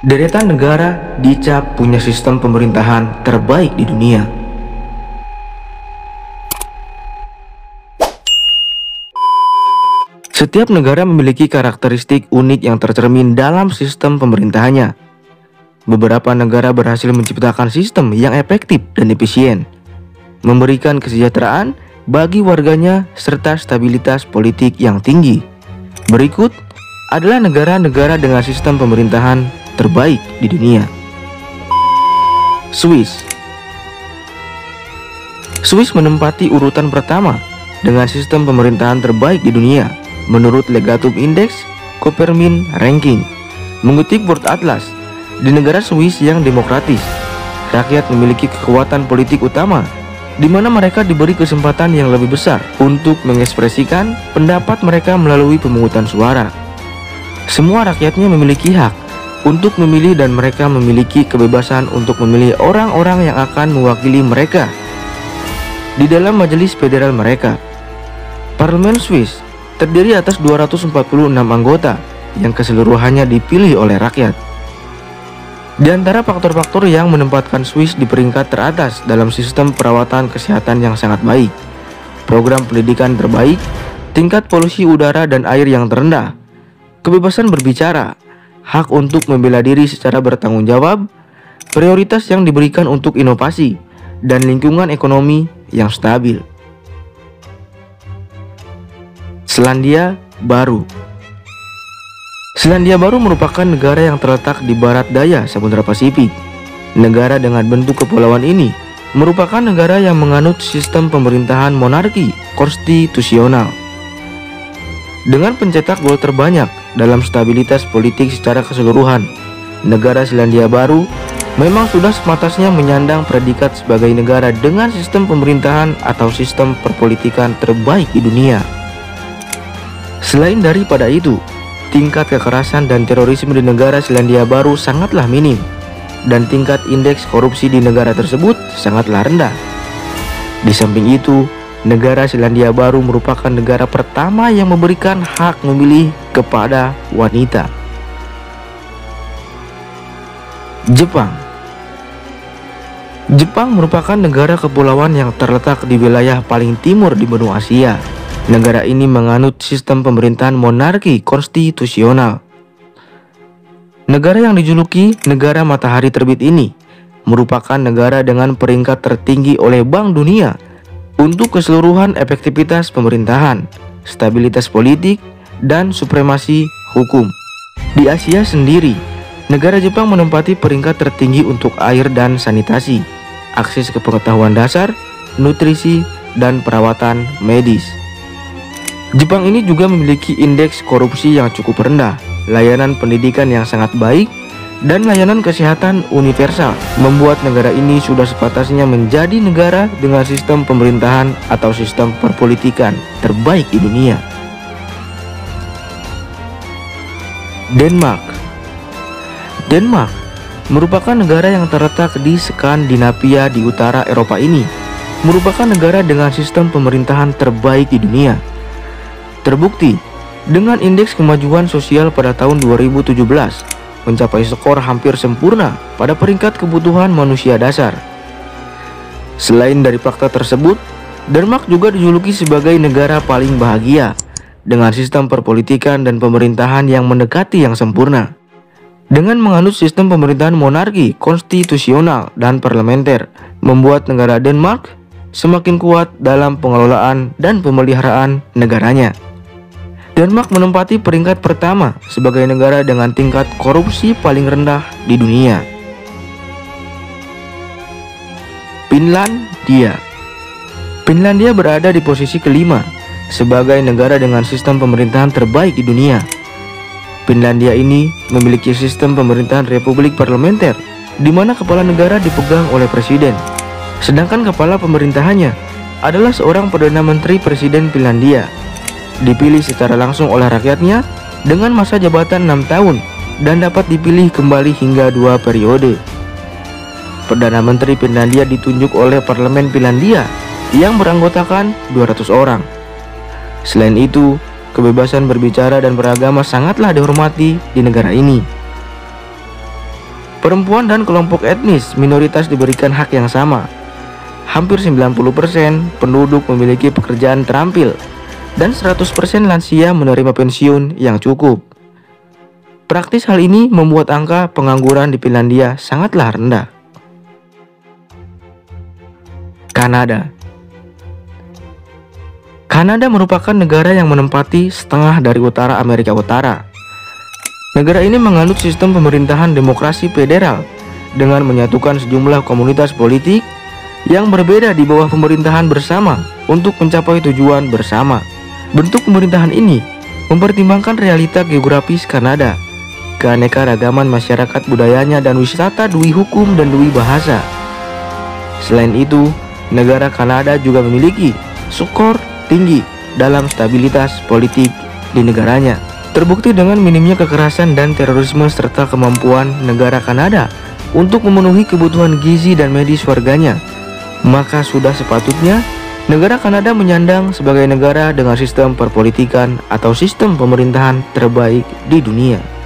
Deretan negara dicap punya sistem pemerintahan terbaik di dunia. Setiap negara memiliki karakteristik unik yang tercermin dalam sistem pemerintahannya. Beberapa negara berhasil menciptakan sistem yang efektif dan efisien, memberikan kesejahteraan bagi warganya serta stabilitas politik yang tinggi. Berikut adalah negara-negara dengan sistem pemerintahan terbaik di dunia. Swiss. Swiss menempati urutan pertama dengan sistem pemerintahan terbaik di dunia menurut Legatum Index Copermin Ranking. Mengutip World Atlas, di negara Swiss yang demokratis, rakyat memiliki kekuatan politik utama, di mana mereka diberi kesempatan yang lebih besar untuk mengekspresikan pendapat mereka melalui pemungutan suara. Semua rakyatnya memiliki hak untuk memilih dan mereka memiliki kebebasan untuk memilih orang-orang yang akan mewakili mereka di dalam majelis federal mereka. Parlemen Swiss terdiri atas 246 anggota yang keseluruhannya dipilih oleh rakyat. Di antara faktor-faktor yang menempatkan Swiss di peringkat teratas dalam sistem perawatan kesehatan yang sangat baik, program pendidikan terbaik, tingkat polusi udara dan air yang terendah, kebebasan berbicara, hak untuk membela diri secara bertanggung jawab, prioritas yang diberikan untuk inovasi, dan lingkungan ekonomi yang stabil. Selandia Baru. Selandia Baru merupakan negara yang terletak di barat daya Samudra Pasifik. Negara dengan bentuk kepulauan ini merupakan negara yang menganut sistem pemerintahan monarki konstitusional. Dengan pencetak gol terbanyak dalam stabilitas politik secara keseluruhan, negara Selandia Baru memang sudah sepantasnya menyandang predikat sebagai negara dengan sistem pemerintahan atau sistem perpolitikan terbaik di dunia. Selain daripada itu, tingkat kekerasan dan terorisme di negara Selandia Baru sangatlah minim, dan tingkat indeks korupsi di negara tersebut sangatlah rendah. Di samping itu, negara Selandia Baru merupakan negara pertama yang memberikan hak memilih kepada wanita. Jepang. Jepang merupakan negara kepulauan yang terletak di wilayah paling timur di benua Asia. Negara ini menganut sistem pemerintahan monarki konstitusional. Negara yang dijuluki negara matahari terbit ini merupakan negara dengan peringkat tertinggi oleh Bank Dunia untuk keseluruhan efektivitas pemerintahan, stabilitas politik, dan supremasi hukum. Di Asia sendiri, negara Jepang menempati peringkat tertinggi untuk air dan sanitasi, akses ke pengetahuan dasar, nutrisi, dan perawatan medis. Jepang ini juga memiliki indeks korupsi yang cukup rendah, layanan pendidikan yang sangat baik, dan layanan kesehatan universal, membuat negara ini sudah sepantasnya menjadi negara dengan sistem pemerintahan atau sistem perpolitikan terbaik di dunia. Denmark. Denmark merupakan negara yang terletak di Skandinavia di utara Eropa ini, merupakan negara dengan sistem pemerintahan terbaik di dunia. Terbukti dengan indeks kemajuan sosial pada tahun 2017 mencapai skor hampir sempurna pada peringkat kebutuhan manusia dasar. Selain dari fakta tersebut, Denmark juga dijuluki sebagai negara paling bahagia dengan sistem perpolitikan dan pemerintahan yang mendekati yang sempurna. Dengan menganut sistem pemerintahan monarki konstitusional dan parlementer, membuat negara Denmark semakin kuat dalam pengelolaan dan pemeliharaan negaranya. Denmark menempati peringkat pertama sebagai negara dengan tingkat korupsi paling rendah di dunia. Finlandia. Finlandia berada di posisi kelima sebagai negara dengan sistem pemerintahan terbaik di dunia. Finlandia ini memiliki sistem pemerintahan republik parlementer, di mana kepala negara dipegang oleh presiden, sedangkan kepala pemerintahannya adalah seorang Perdana Menteri Presiden Finlandia, dipilih secara langsung oleh rakyatnya dengan masa jabatan 6 tahun dan dapat dipilih kembali hingga 2 periode. Perdana Menteri Finlandia ditunjuk oleh Parlemen Finlandia yang beranggotakan 200 orang. Selain itu, kebebasan berbicara dan beragama sangatlah dihormati di negara ini. Perempuan dan kelompok etnis minoritas diberikan hak yang sama. Hampir 90% penduduk memiliki pekerjaan terampil dan 100% lansia menerima pensiun yang cukup. Praktis hal ini membuat angka pengangguran di Finlandia sangatlah rendah. Kanada. Kanada merupakan negara yang menempati setengah dari utara Amerika Utara. Negara ini menganut sistem pemerintahan demokrasi federal dengan menyatukan sejumlah komunitas politik yang berbeda di bawah pemerintahan bersama untuk mencapai tujuan bersama. Bentuk pemerintahan ini mempertimbangkan realita geografis Kanada, keanekaragaman masyarakat budayanya dan wisata dui hukum dan dui bahasa. Selain itu, negara Kanada juga memiliki skor tinggi dalam stabilitas politik di negaranya. Terbukti dengan minimnya kekerasan dan terorisme serta kemampuan negara Kanada untuk memenuhi kebutuhan gizi dan medis warganya. Maka sudah sepatutnya negara Kanada menyandang sebagai negara dengan sistem perpolitikan atau sistem pemerintahan terbaik di dunia.